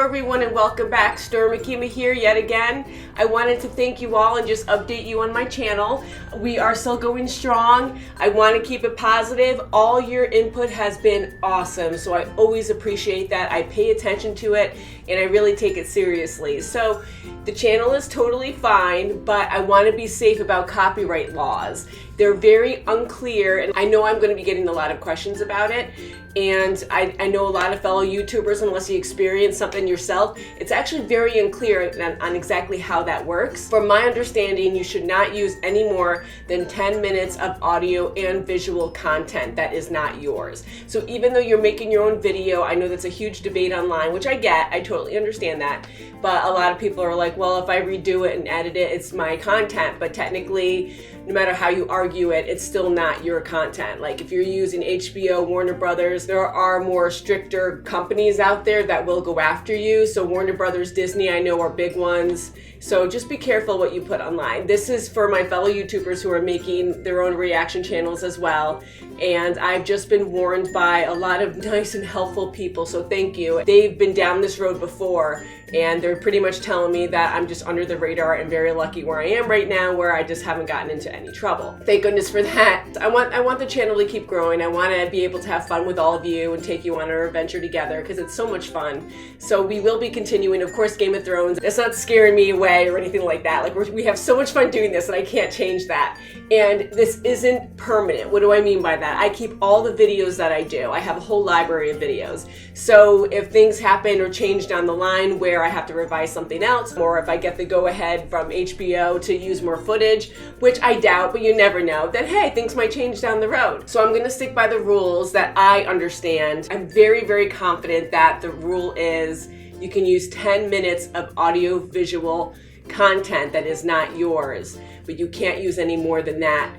everyone, and welcome back. Akima here yet again. I wanted to thank you all and just update you on my channel. We are still going strong. I want to keep it positive. All your input has been awesome, so I always appreciate that. I pay attention to it and I really take it seriously. So the channel is totally fine, but I want to be safe about copyright laws. They're very unclear, and I know I'm going to be getting a lot of questions about it. And I know a lot of fellow YouTubers, unless you experience something yourself, it's actually very unclear on exactly how that works. From my understanding, you should not use any more than 10 minutes of audio and visual content that is not yours. So even though you're making your own video, I know that's a huge debate online, which I get, I totally understand that. But a lot of people are like, well, if I redo it and edit it, it's my content. But technically, no matter how you argue it, it's still not your content. Like if you're using HBO, Warner Brothers, there are more stricter companies out there that will go after you. So Warner Brothers, Disney, I know are big ones. So just be careful what you put online. This is for my fellow YouTubers who are making their own reaction channels as well. And I've just been warned by a lot of nice and helpful people, so thank you. They've been down this road before, and they're pretty much telling me that I'm just under the radar and very lucky where I am right now, where I just haven't gotten into any trouble. Thank goodness for that. I want the channel to keep growing. I want to be able to have fun with all of you and take you on our adventure together because it's so much fun. So we will be continuing. Of course, Game of Thrones, it's not scaring me away or anything like that. Like we have so much fun doing this and I can't change that. And this isn't permanent. What do I mean by that? I keep all the videos that I do. I have a whole library of videos. So if things happen or change down the line where I have to revise something else, or if I get the go-ahead from HBO to use more footage, which I doubt, but you never know, then hey, things might change down the road. So I'm gonna stick by the rules that I understand. I'm very, very confident that the rule is you can use 10 minutes of audio visual content that is not yours, but you can't use any more than that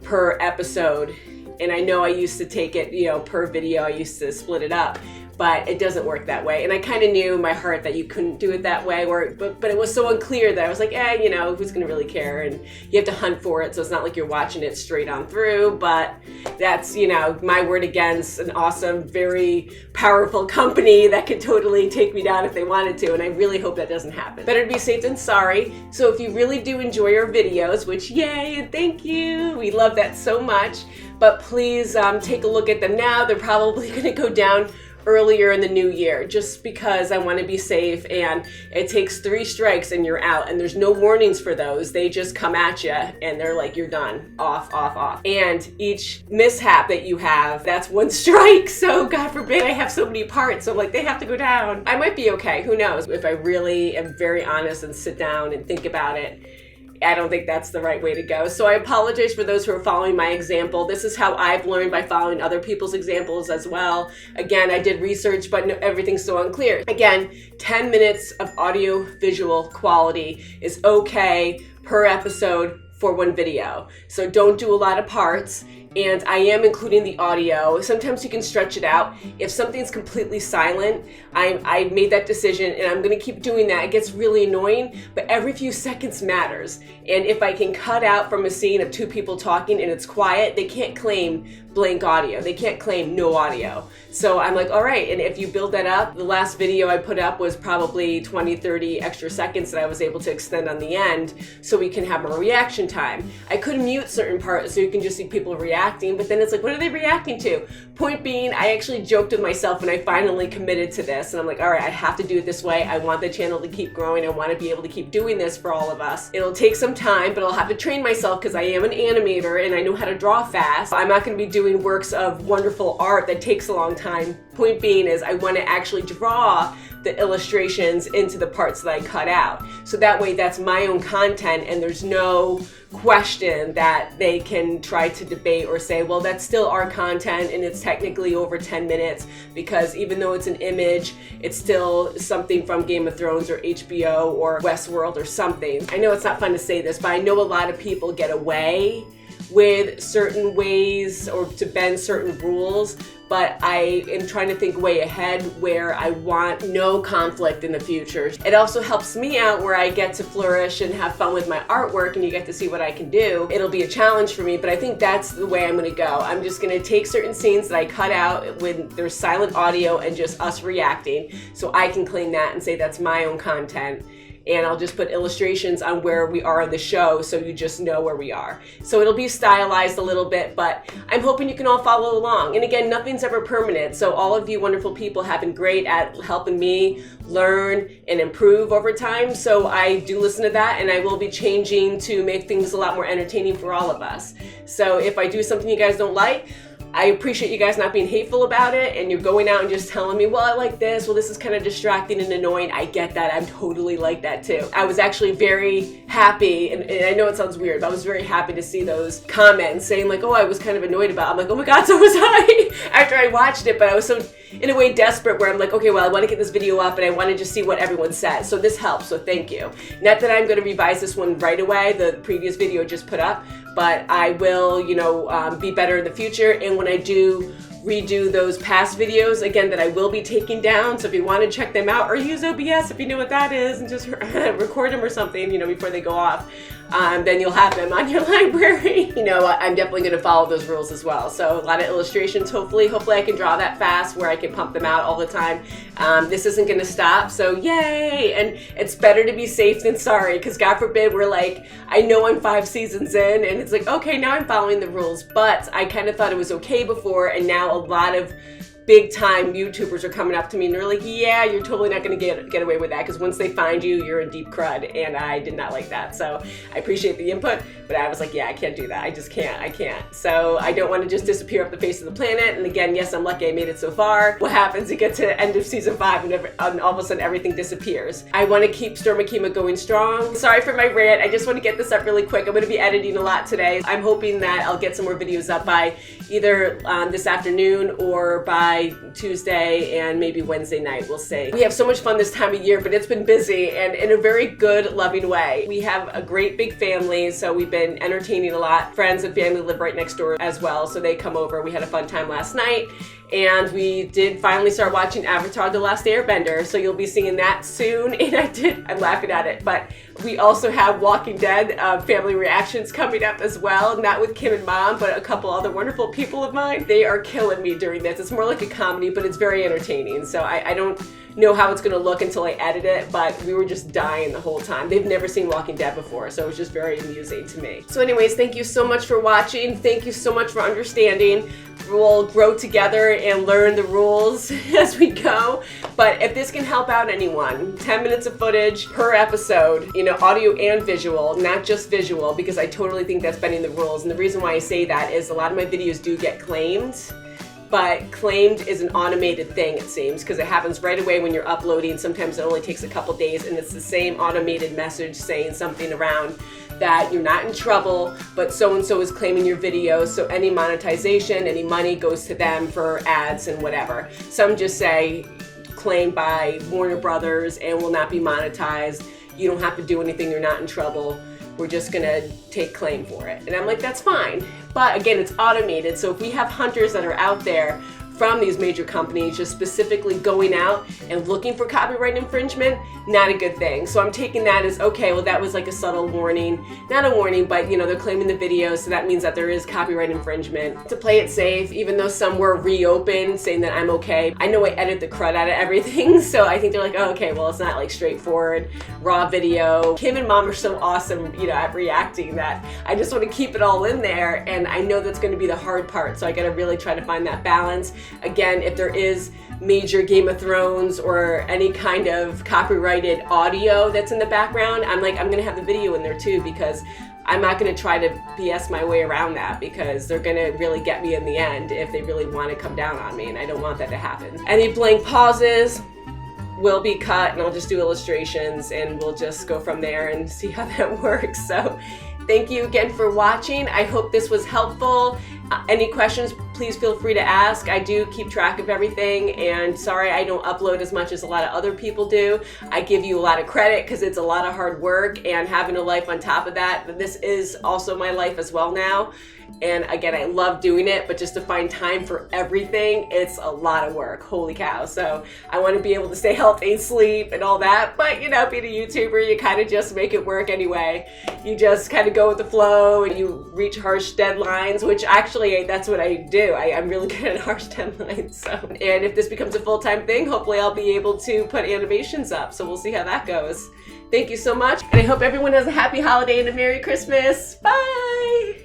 per episode. And I know I used to take it, per video, I used to split it up, but it doesn't work that way. And I kind of knew in my heart that you couldn't do it that way, but it was so unclear that I was like, who's gonna really care? And you have to hunt for it, so it's not like you're watching it straight on through, but that's, my word against an awesome, very powerful company that could totally take me down if they wanted to, and I really hope that doesn't happen. Better to be safe than sorry. So if you really do enjoy our videos, which yay, and thank you, we love that so much, but please take a look at them now. They're probably gonna go down earlier in the new year, just because I want to be safe, and it takes 3 strikes and you're out, and there's no warnings for those. They just come at you and they're like, you're done, off. And each mishap that you have, that's 1 strike. So God forbid I have so many parts, so like they have to go down. I might be okay, who knows? If I really am very honest and sit down and think about it, I don't think that's the right way to go. So I apologize for those who are following my example. This is how I've learned, by following other people's examples as well. Again, I did research, but everything's so unclear. Again, 10 minutes of audio visual quality is okay per episode for 1 video. So don't do a lot of parts. And I am including the audio. Sometimes you can stretch it out. If something's completely silent, I made that decision and I'm gonna keep doing that. It gets really annoying, but every few seconds matters. And if I can cut out from a scene of 2 people talking and it's quiet, they can't claim blank audio. They can't claim no audio. So I'm like, all right, and if you build that up, the last video I put up was probably 20, 30 extra seconds that I was able to extend on the end so we can have more reaction time. I could mute certain parts so you can just see people reacting, but then it's like, what are they reacting to? Point being, I actually joked with myself when I finally committed to this, and I'm like, all right, I have to do it this way. I want the channel to keep growing. I want to be able to keep doing this for all of us. It'll take some time, but I'll have to train myself because I am an animator and I know how to draw fast. I'm not going to be doing works of wonderful art that takes a long time. Point being is I want to actually draw the illustrations into the parts that I cut out. So that way that's my own content and there's no question that they can try to debate or say, well, that's still our content and it's technically over 10 minutes because even though it's an image, it's still something from Game of Thrones or HBO or Westworld or something. I know it's not fun to say this, but I know a lot of people get away with certain ways or to bend certain rules, but I am trying to think way ahead where I want no conflict in the future. It also helps me out where I get to flourish and have fun with my artwork and you get to see what I can do. It'll be a challenge for me, but I think that's the way I'm gonna go. I'm just gonna take certain scenes that I cut out when there's silent audio and just us reacting, so I can claim that and say that's my own content. And I'll just put illustrations on where we are in the show so you just know where we are. So it'll be stylized a little bit, but I'm hoping you can all follow along. And again, nothing's ever permanent, so all of you wonderful people have been great at helping me learn and improve over time. So I do listen to that, and I will be changing to make things a lot more entertaining for all of us. So if I do something you guys don't like, I appreciate you guys not being hateful about it and you're going out and just telling me, well, I like this, well, this is kind of distracting and annoying. I get that. I'm totally like that too. I was actually very happy, and I know it sounds weird, but I was very happy to see those comments saying like, oh, I was kind of annoyed about it. I'm like, oh my God, so was I after I watched it, but I was so, in a way, desperate where I'm like, okay, well, I want to get this video up and I want to just see what everyone says. So this helps, so thank you. Not that I'm going to revise this one right away, the previous video I just put up, but I will, be better in the future. And when I do redo those past videos, again, that I will be taking down, so if you want to check them out or use OBS if you know what that is and just record them or something, before they go off, then you'll have them on your library. I'm definitely going to follow those rules as well. So a lot of illustrations, hopefully I can draw that fast where I can pump them out all the time. This isn't going to stop, so yay! And it's better to be safe than sorry, because God forbid we're like, I know I'm 5 seasons in and it's like, okay, now I'm following the rules, but I kind of thought it was okay before, and now a lot of big time YouTubers are coming up to me and they're like, yeah, you're totally not going to get away with that, because once they find you, you're in deep crud, and I did not like that. So I appreciate the input, but I was like, yeah, I can't do that. I just can't. I can't. So I don't want to just disappear off the face of the planet. And again, yes, I'm lucky I made it so far. What happens? You get to the end of season 5 and all of a sudden everything disappears. I want to keep Storm Akima going strong. Sorry for my rant. I just want to get this up really quick. I'm going to be editing a lot today. I'm hoping that I'll get some more videos up by either this afternoon or by Tuesday and maybe Wednesday night. We'll see. We have so much fun this time of year, but it's been busy and in a very good, loving way. We have a great big family, so we've been entertaining a lot. Friends and family live right next door as well, so they come over. We had a fun time last night, and we did finally start watching Avatar: The Last Airbender, so you'll be seeing that soon. And I'm laughing at it, but we also have Walking Dead family reactions coming up as well, not with Kim and Mom, but a couple other wonderful people of mine. They are killing me during this. It's more like a comedy, but it's very entertaining, so I don't know how it's gonna look until I edit it, but we were just dying the whole time. They've never seen Walking Dead before, so it was just very amusing to me. So anyways, thank you so much for watching. Thank you so much for understanding. We'll grow together and learn the rules as we go. But if this can help out anyone, 10 minutes of footage per episode, audio and visual, not just visual, because I totally think that's bending the rules. And the reason why I say that is a lot of my videos do get claimed. But claimed is an automated thing, it seems, because it happens right away when you're uploading. Sometimes it only takes a couple days, and it's the same automated message saying something around that you're not in trouble, but so-and-so is claiming your video, so any monetization, any money goes to them for ads and whatever. Some just say claimed by Warner Brothers and will not be monetized. You don't have to do anything, you're not in trouble. We're just gonna take claim for it. And I'm like, that's fine. But again, it's automated, so if we have hunters that are out there from these major companies just specifically going out and looking for copyright infringement, not a good thing. So I'm taking that as, okay, well, that was like a subtle warning. Not a warning, but they're claiming the video, so that means that there is copyright infringement. To play it safe, even though some were reopened saying that I'm okay, I know I edit the crud out of everything, so I think they're like, oh, okay, well, it's not like straightforward, raw video. Kim and Mom are so awesome, at reacting that I just want to keep it all in there, and I know that's going to be the hard part, so I got to really try to find that balance. Again, if there is major Game of Thrones or any kind of copyrighted audio that's in the background, I'm going to have the video in there too, because I'm not going to try to BS my way around that, because they're going to really get me in the end if they really want to come down on me, and I don't want that to happen. Any blank pauses will be cut, and I'll just do illustrations, and we'll just go from there and see how that works. So thank you again for watching. I hope this was helpful. Any questions, please feel free to ask. I do keep track of everything, and sorry I don't upload as much as a lot of other people do. I give you a lot of credit because it's a lot of hard work and having a life on top of that. But this is also my life as well now. And again, I love doing it, but just to find time for everything, it's a lot of work. Holy cow. So I want to be able to stay healthy, sleep, and all that. But you know, being a YouTuber, you kind of just make it work anyway. You just kind of go with the flow and you reach harsh deadlines, which actually that's what I do. I'm really good at harsh deadlines. So, and if this becomes a full-time thing, hopefully I'll be able to put animations up. So we'll see how that goes. Thank you so much. And I hope everyone has a happy holiday and a Merry Christmas. Bye.